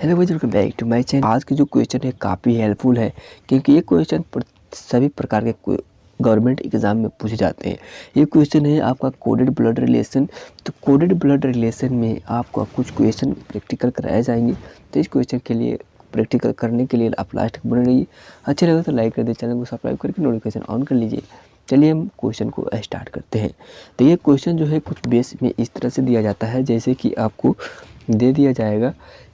Hello guys, welcome back to my channel. आज की जो क्वेश्चन है काफ़ी हेल्पफुल है क्योंकि ये क्वेश्चन सभी प्रकार के गवर्नमेंट एग्जाम में पूछे जाते हैं। ये क्वेश्चन है आपका कोडेड ब्लड रिलेशन। तो कोडेड ब्लड रिलेशन में आपका कुछ क्वेश्चन प्रैक्टिकल कराए जाएंगे। तो इस क्वेश्चन के लिए प्रैक्टिकल करने के लिए आप लास्ट तक बने रहिए। अच्छे लगे तो लाइक कर दे, चैनल को सब्सक्राइब करके नोटिफिकेशन ऑन कर लीजिए। चलिए हम क्वेश्चन को स्टार्ट करते हैं। तो ये क्वेश्चन जो है कुछ बेस में इस तरह से दिया जाता है, जैसे कि आपको दे दिया जाएगा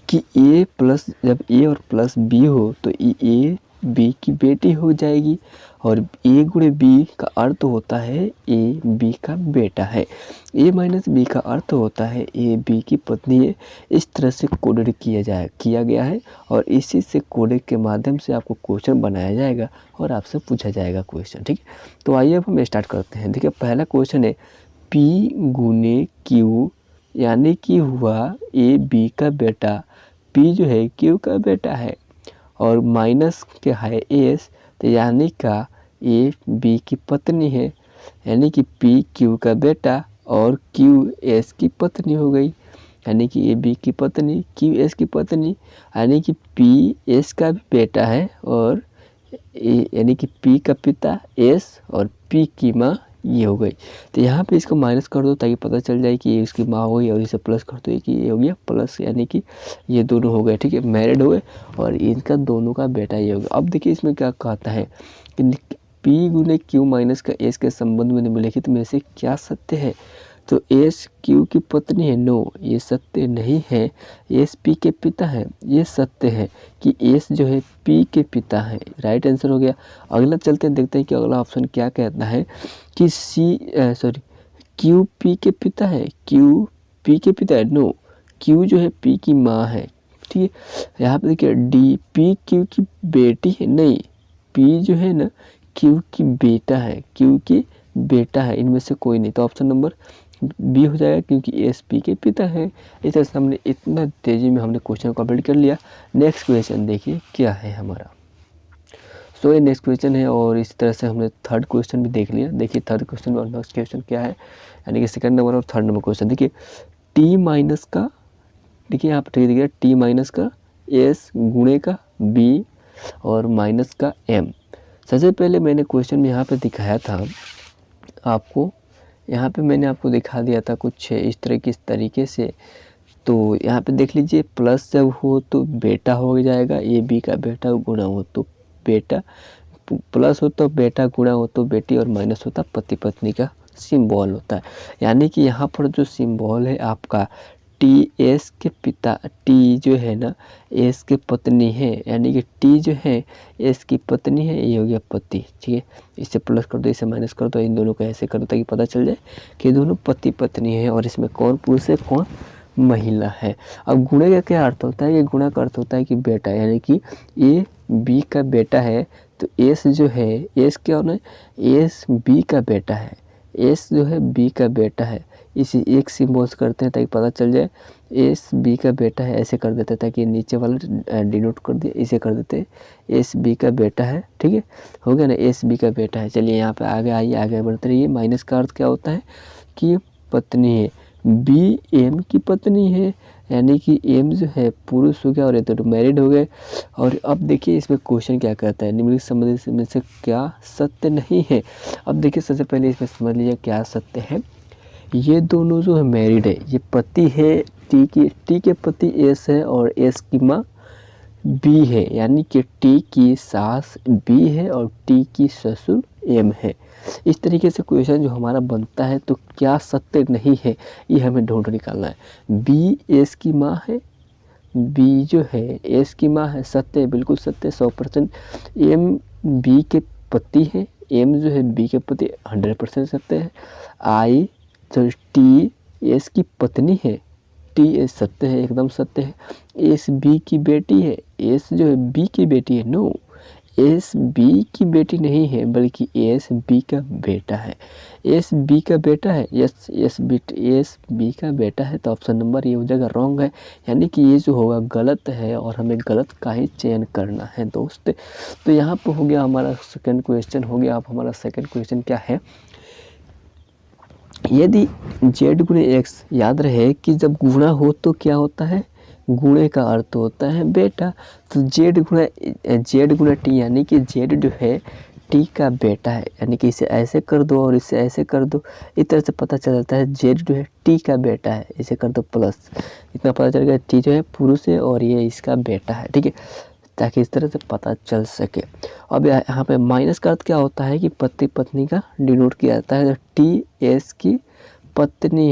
कि ए प्लस, जब ए और प्लस बी हो तो ए बी की बेटी हो जाएगी और ए गुणे बी का अर्थ होता है ए बी का बेटा है। ए माइनस बी का अर्थ होता है ए बी की पत्नी है। इस तरह से कोडेड किया गया है और इसी से कोडेड के माध्यम से आपको क्वेश्चन बनाया जाएगा और आपसे पूछा जाएगा क्वेश्चन। ठीक है, तो आइए अब हम स्टार्ट करते हैं। देखिए, पहला क्वेश्चन है पी गुने क्यू, यानी कि हुआ ए बी का बेटा। पी जो है क्यू का बेटा है और माइनस क्या है एस, तो यानी का ए बी की पत्नी है, यानी कि पी क्यू का बेटा और क्यू एस की पत्नी हो गई, यानी कि ए बी की पत्नी क्यू एस की पत्नी, यानी कि पी एस का भी बेटा है और यानी कि पी का पिता एस और पी की माँ ये हो गई। तो यहाँ पे इसको माइनस कर दो ताकि पता चल जाए कि ये इसकी माँ हो गई और इसे प्लस कर दो कि ये हो गया प्लस, यानी कि ये दोनों हो गए। ठीक है, मैरिड हो गए और इनका दोनों का बेटा ये हो गया। अब देखिए इसमें क्या कहता है कि पी गुने क्यू माइनस का एस के संबंध में निम्नलिखित में से क्या सत्य है। तो एस क्यू की पत्नी है, नो ये सत्य नहीं है। एस पी के पिता है, ये सत्य है कि एस जो है पी के पिता है। राइट आंसर हो गया। अगला चलते हैं, देखते हैं कि अगला ऑप्शन क्या कहता है कि क्यू पी के पिता है। क्यू पी के पिता है, नो क्यू जो है पी की माँ है। ठीक है, यहाँ पे देखिए डी पी क्यू की बेटी है, नहीं पी जो है ना क्यू की बेटा है, क्यू की बेटा है, इनमें से कोई नहीं। तो ऑप्शन नंबर बी हो जाएगा क्योंकि एस पी के पिता है। इस तरह से हमने इतना तेज़ी में हमने क्वेश्चन कंप्लीट कर लिया। नेक्स्ट क्वेश्चन देखिए क्या है हमारा। सो ये नेक्स्ट क्वेश्चन है और इस तरह से हमने थर्ड क्वेश्चन भी देख लिया। देखिए थर्ड क्वेश्चन और नेक्स्ट क्वेश्चन क्या है, यानी कि सेकंड नंबर और थर्ड नंबर क्वेश्चन। देखिए टी माइनस का, देखिए यहाँ पर देखिए टी माइनस का एस गुणे का बी और माइनस का एम। सबसे पहले मैंने क्वेश्चन में यहाँ पे दिखाया था आपको, यहाँ पे मैंने आपको दिखा दिया था कुछ इस तरीके से। तो यहाँ पे देख लीजिए प्लस जब हो तो बेटा हो जाएगा, ए बी का बेटा गुणा हो तो बेटा, प्लस हो तो बेटा गुणा हो तो बेटी और माइनस होता पति पत्नी का सिंबल होता है। यानी कि यहाँ पर जो सिंबल है आपका टी एस के पिता, टी जो है ना एस के पत्नी है, यानी कि टी जो है एस की पत्नी है, ये हो गया पति। ठीक है, इससे प्लस कर दो, इससे माइनस कर दो, इन दोनों को ऐसे कर दो ताकि पता चल जाए कि दोनों पति पत्नी है और इसमें कौन पुरुष है कौन महिला है। अब गुणे का क्या अर्थ होता है, ये गुणा का अर्थ होता है कि बेटा, यानी कि ए बी का बेटा है तो एस जो है एस क्या होना है, एस बी का बेटा है, एस जो है बी का बेटा है। इसी एक सिम्बॉल्स करते हैं ताकि पता चल जाए एस बी का बेटा है, ऐसे कर देते हैं ताकि नीचे वाला डिनोट कर दिया, इसे कर देते हैं एस बी का बेटा है। ठीक है, हो गया ना, एस बी का बेटा है। चलिए यहाँ पे आगे आइए, आगे बढ़ते रहिए। माइनस का अर्थ क्या होता है कि पत्नी है, बी एम की पत्नी है, यानी कि एम जो है पुरुष हो गया और ये तो मैरिड हो गए। और अब देखिए इसमें क्वेश्चन क्या कहता है, निम्नलिखित संबंध में से क्या सत्य नहीं है। अब देखिए सबसे पहले इसमें समझ लीजिए क्या सत्य है। ये दोनों जो है मैरिड है, ये पति है, टी के पति एस है और एस की माँ बी है, यानी कि टी की सास बी है और टी की ससुर एम है। इस तरीके से क्वेश्चन जो हमारा बनता है, तो क्या सत्य नहीं है ये हमें ढूंढ निकालना है। बी एस की माँ है, बी जो है एस की माँ है, सत्य है, बिल्कुल सत्य 100%। एम बी के पति है, एम जो है बी के पति 100% सत्य है। आई तो टी एस की पत्नी है, टी एस सत्य है, एकदम सत्य है। एस बी की बेटी है, एस जो है बी की बेटी है, नो एस बी की बेटी नहीं है बल्कि एस बी का बेटा है। एस बी का बेटा है, एस बी का बेटा है, तो ऑप्शन नंबर ये हो जाएगा रॉन्ग है, यानी कि ये जो होगा गलत है और हमें गलत का ही चयन करना है दोस्त। तो यहाँ पर हो गया हमारा सेकंड क्वेश्चन हो गया। अब हमारा सेकंड क्वेश्चन क्या है, यदि z गुणे एक्स, याद रहे कि जब गुणा हो तो क्या होता है गुणे का अर्थ होता है बेटा। तो जेड गुणा टी यानी कि जेड जो है टी का बेटा है, यानी कि इसे ऐसे कर दो और इसे ऐसे कर दो, इस तरह से पता चल जाता है जेड जो है टी का बेटा है। इसे कर दो प्लस, इतना पता चल गया टी जो है पुरुष है और ये इसका बेटा है, ठीक है, ताकि इस तरह से पता चल सके। अब यहाँ पे माइनस का अर्थ क्या होता है कि पति पत्नी का डिनोट किया जाता है। तो टी एस की पत्नी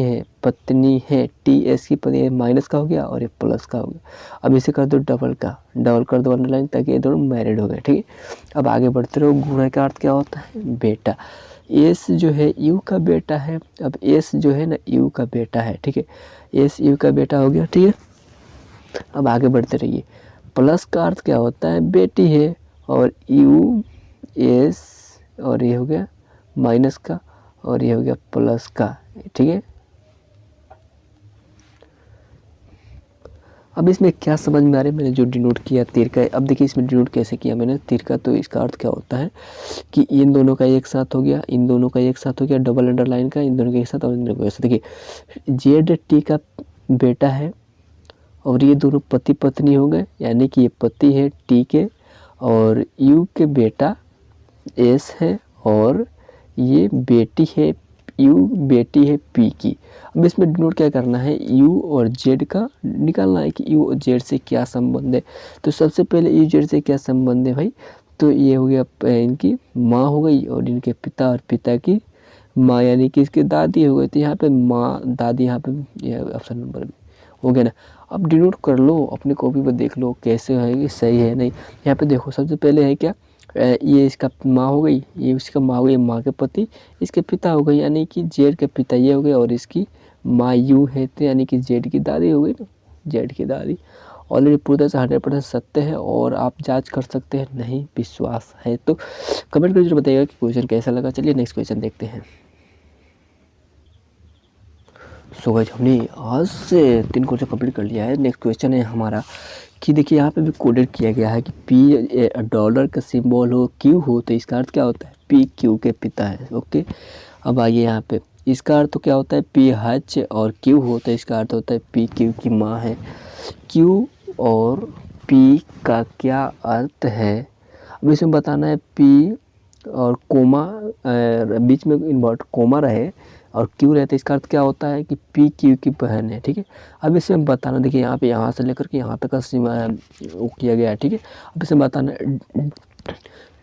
है, टी एस की पत्नी है, माइनस का हो गया और ये प्लस का हो गया। अब इसे कर दो डबल कर दो अंडरलाइन, ताकि ये दोनों मैरिड हो गए, ठीक है। अब आगे बढ़ते रहो। गुणा का अर्थ क्या होता है बेटा। एस जो है यू का बेटा है। अब एस जो है ना यू का बेटा है, ठीक है, एस यू का बेटा हो गया, ठीक है। अब आगे बढ़ते रहिए। प्लस का अर्थ क्या होता है बेटी है, और यू एस और ये हो गया माइनस का और ये हो गया प्लस का, ठीक है। अब इसमें क्या समझ में आ रहा है, मैंने जो डिनोट किया तीर का। अब देखिए इसमें डिनोट कैसे किया मैंने तीर का। तो इसका अर्थ क्या होता है कि इन दोनों का एक साथ हो गया, इन दोनों का एक साथ हो गया, डबल अंडरलाइन का इन दोनों के एक साथ और इन दोनों के एक साथ। देखिए जेड टी का बेटा है और ये दोनों पति पत्नी हो गए, यानी कि ये पति है टी के और यू के बेटा एस है और ये बेटी है यू बेटी है पी की। अब इसमें डिनोट क्या करना है, यू और जेड का निकालना है कि यू और जेड से क्या संबंध है। तो सबसे पहले यू जेड से क्या संबंध है भाई, तो ये हो गया इनकी माँ हो गई और इनके पिता और पिता की माँ, यानी कि इसकी दादी हो गई। तो यहाँ पे माँ दादी, यहाँ पे ये ऑप्शन नंबर हो गया ना। अब डिनोट कर लो, अपनी कॉपी पर देख लो कैसे है कि सही है नहीं। यहाँ पे देखो सबसे पहले है क्या, ये इसका माँ हो गई, ये इसका माँ हो गई, माँ के पति इसके पिता हो गए, यानी कि जेड के पिता ये हो गए और इसकी माँ यू है, तो यानी कि जेड की दादी हो गई ना, जेड की दादी। ऑलरेडी पूरी तरह से 100% सत्य है और आप जांच कर सकते हैं, नहीं विश्वास है तो कमेंट करके जरूर बताइएगा कि क्वेश्चन कैसा लगा। चलिए नेक्स्ट क्वेश्चन देखते हैं। सो गाइस हमने आज से 3 क्वेश्चन कंप्लीट कर लिया है। नेक्स्ट क्वेश्चन है हमारा कि देखिए यहाँ पे भी कोडेड किया गया है कि पी डॉलर का सिंबल हो, क्यू हो, तो इसका अर्थ क्या होता है पी क्यू के पिता है। ओके, अब आइए यहाँ पे इसका अर्थ तो क्या होता है पी एच और क्यू हो, तो इसका अर्थ होता है पी क्यू की माँ है। क्यू और पी का क्या अर्थ है, अब इसमें बताना है पी और कोमा बीच में इन्वर्ट कोमा रहे और क्यू रहते, इसका अर्थ क्या होता है कि पी क्यू की बहन है, ठीक है। अब इसमें बताना, देखिए यहाँ पे यहाँ से लेकर के यहाँ तक का सीमा वो किया गया है, ठीक है। अब इसमें बताना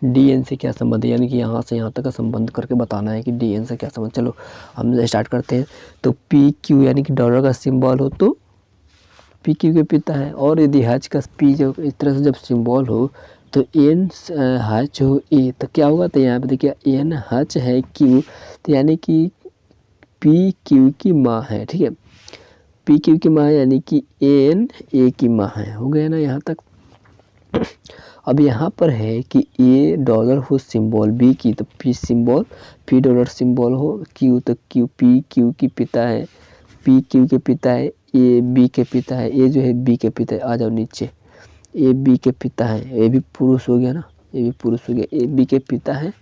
डी एन से क्या संबंध है, यानी कि यहाँ से यहाँ तक का संबंध करके बताना है कि डी एन से क्या संबंध। चलो हम स्टार्ट करते हैं। तो पी क्यू यानी कि डॉलर का सिंबल हो तो पी क्यू के पिता है, और यदि हज का पी जो इस तरह से जब सिंबल हो तो एन हच हो ए, तो क्या होगा, तो यहाँ पे देखिए एन हच है क्यू, तो यानी कि पी क्यू की माँ है, ठीक है, पी क्यू की माँ यानी कि एन ए की माँ है। हो गया ना यहाँ तक। अब यहाँ पर है कि ए डॉलर हो सिंबल बी की, तो P symbol P dollar symbol हो, क्यू तो क्यू पी क्यू की पिता है, पी क्यू के पिता है, ए बी के पिता है, ए जो है बी के पिता है। आ जाओ नीचे, ए बी के पिता है, ए भी पुरुष हो गया ना, ए भी पुरुष हो गया, ए बी के पिता है।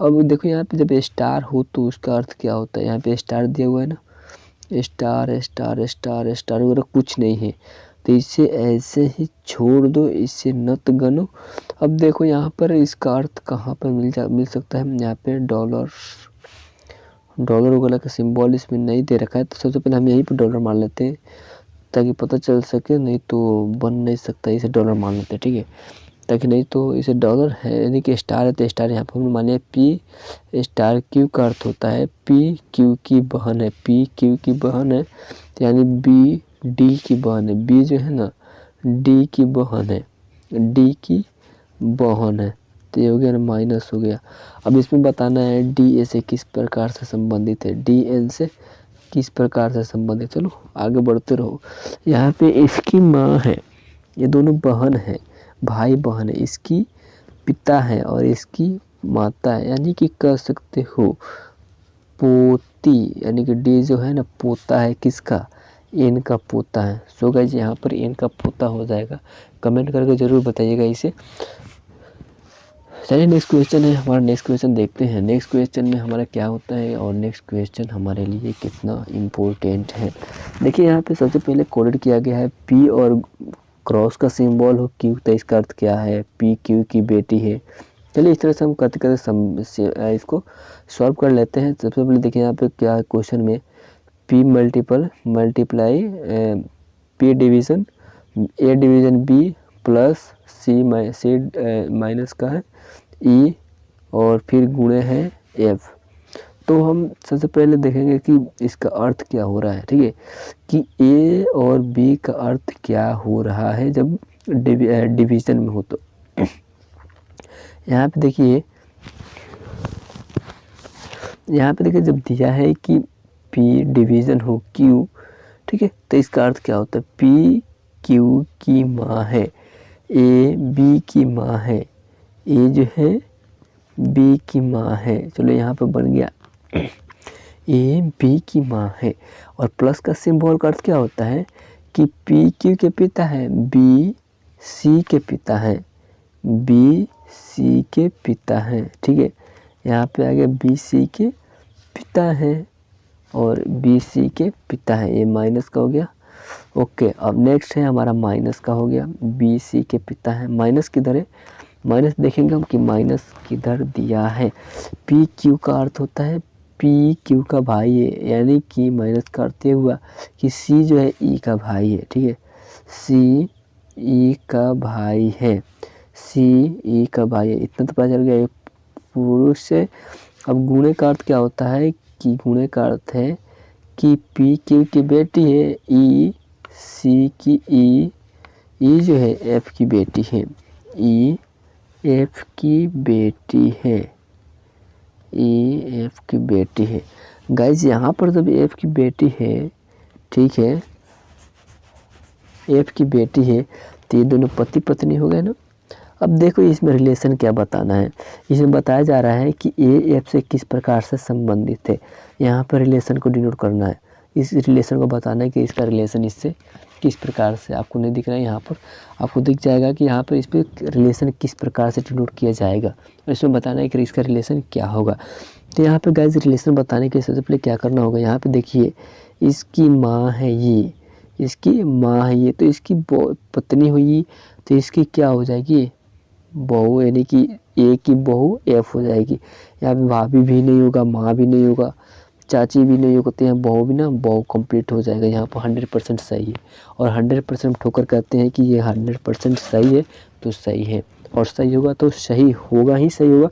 अब देखो यहाँ पे जब स्टार हो तो उसका अर्थ क्या होता है, यहाँ पे स्टार दिया हुआ है ना, स्टार स्टार स्टार स्टार वगैरह कुछ नहीं है, तो इसे ऐसे ही छोड़ दो, इसे नत गनो। अब देखो यहाँ पर इसका अर्थ कहाँ पर मिल सकता है, यहाँ पे डॉलर वगैरह का सिंबल इसमें नहीं दे रखा है, तो सबसे पहले हम यहीं पर डॉलर मान लेते हैं ताकि पता चल सके, नहीं तो बन नहीं सकता, इसे डॉलर मान लेते हैं, ठीक है, ताकि नहीं तो इसे डॉलर है यानी कि स्टार है, तो स्टार यहाँ पर हम मानिए पी स्टार क्यू का अर्थ होता है पी क्यू की बहन है, पी क्यू की बहन है, तो यानी बी डी की बहन है, बी जो है ना डी की बहन है, डी की बहन है, तो ये हो गया ना माइनस हो गया। अब इसमें बताना है डी ए से किस प्रकार से संबंधित है, डी एन से किस प्रकार से संबंधित। चलो आगे बढ़ते रहो। यहाँ पे इसकी माँ है, ये दोनों बहन है, भाई बहन है, इसकी पिता है और इसकी माता है, यानी कि कह सकते हो पोती, यानी कि डी जो है ना पोता है किसका, एन का पोता है। सो गाइस यहाँ पर एन का पोता हो जाएगा, कमेंट करके ज़रूर बताइएगा इसे। चलिए नेक्स्ट क्वेश्चन है हमारा। नेक्स्ट क्वेश्चन देखते हैं नेक्स्ट क्वेश्चन में हमारा क्या होता है और नेक्स्ट क्वेश्चन हमारे लिए कितना इम्पोर्टेंट है। देखिए यहाँ पे सबसे पहले कोडेड किया गया है पी और क्रॉस का सिंबल हो क्यू, तो इसका अर्थ क्या है, पी क्यू की बेटी है। चलिए इस तरह से हम करते करते इसको सॉल्व कर लेते हैं। सबसे पहले देखिए यहाँ पे क्या है क्वेश्चन में, पी मल्टीप्लाई पी डिवीज़न ए डिवीज़न बी प्लस सी माइनस का है ई और फिर गुणे है एफ। तो हम सबसे पहले देखेंगे कि इसका अर्थ क्या हो रहा है, ठीक है, कि ए और बी का अर्थ क्या हो रहा है जब डिवीज़न में हो। तो यहाँ पे देखिए जब दिया है कि P डिवीज़न हो Q, ठीक है, तो इसका अर्थ क्या होता है, P Q की माँ है, A B की माँ है, A जो है B की माँ है। चलो यहाँ पे बन गया A B की माँ है। और प्लस का सिंबल का अर्थ क्या होता है कि P Q के पिता है, B C के पिता है, B C के पिता है, ठीक है। यहाँ पे आ गया B C के पिता है और बी सी के पिता है, ये माइनस का हो गया। ओके, अब नेक्स्ट है हमारा माइनस का हो गया, बी सी के पिता है। माइनस किधर है, माइनस देखेंगे हम कि माइनस किधर दिया है। पी क्यू का अर्थ होता है पी क्यू का भाई है, यानी कि माइनस का अर्थ ये हुआ कि सी जो है ई का भाई है, ठीक है, सी ई का भाई है, सी ई का भाई है। इतना तो पता चल गया ये पुरुष है। अब गुणे का अर्थ क्या होता है कि गुणे का अर्थ है कि पी क्यू की बेटी है, ई सी की ई जो है एफ की बेटी है, ई एफ की बेटी है, ई एफ की बेटी है। गाइज यहाँ पर जब एफ की बेटी है, ठीक है, एफ की बेटी है, तो ये दोनों पति पत्नी हो गए ना। अब देखो इसमें रिलेशन क्या बताना है, इसमें बताया जा रहा है कि ए एफ से किस प्रकार से संबंधित है। यहाँ पर रिलेशन को डिनोट करना है, इस रिलेशन को बताना है कि इसका रिलेशन इससे किस प्रकार से, आपको नहीं दिख रहा है, यहाँ पर आपको दिख जाएगा कि यहाँ पर इस पर रिलेशन किस प्रकार से डिनोट किया जाएगा। इसमें बताना है कि इसका रिलेशन क्या होगा। तो यहाँ पर गाइस रिलेशन बताने के सबसे पहले क्या करना होगा, यहाँ पर देखिए इसकी माँ है ये, इसकी माँ है ये, तो इसकी पत्नी हुई, तो इसकी क्या हो जाएगी, बहू, यानी कि ए की बहू एफ हो जाएगी। यहाँ पे भाभी भी नहीं होगा, माँ भी नहीं होगा, चाची भी नहीं होते हैं, बहू भी ना, बहू कंप्लीट हो जाएगा। यहाँ पर 100% सही है और 100% ठोकर कहते हैं कि ये 100% सही है, तो सही है और सही होगा तो सही होगा ही सही होगा।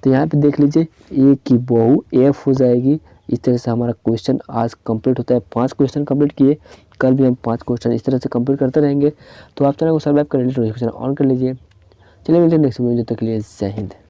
तो यहाँ पे देख लीजिए ए की बहू एफ हो जाएगी। इस तरह से हमारा क्वेश्चन आज कंप्लीट होता है। 5 क्वेश्चन कंप्लीट किए, कल भी हम 5 क्वेश्चन इस तरह से कंप्लीट करते रहेंगे। तो आप चैनल को सब्सक्राइब कर लीजिए, नोटिफिकेशन ऑन कर लीजिए। चलिए मिलते हैं नेक्स्ट वीडियो, जब तक के लिए जय हिंद।